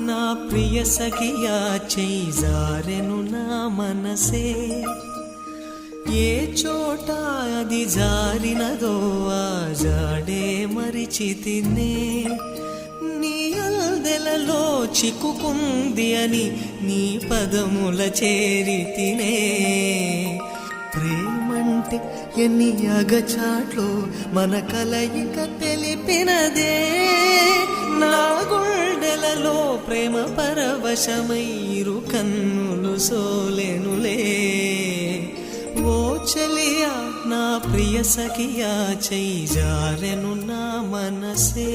నా ప్రియ సఖియా చెయ్యి జారెను నా మనసే ఏ చోట అది జారినదో ఆ జాడే మరిచితినే నీ అల్దెలలో చిక్కుకుంది అని నీ పదముల చేరితినే ప్రేమంటే ఎన్ని అగచాట్లో మన కలయిక తెలిపినదే నా గుండెలలో ప్రేమ పరవశమైరు కన్నులు సోలెనులే ఓ చలియా నా ప్రియ సఖియా చెయ్యి జారెను నా మనసే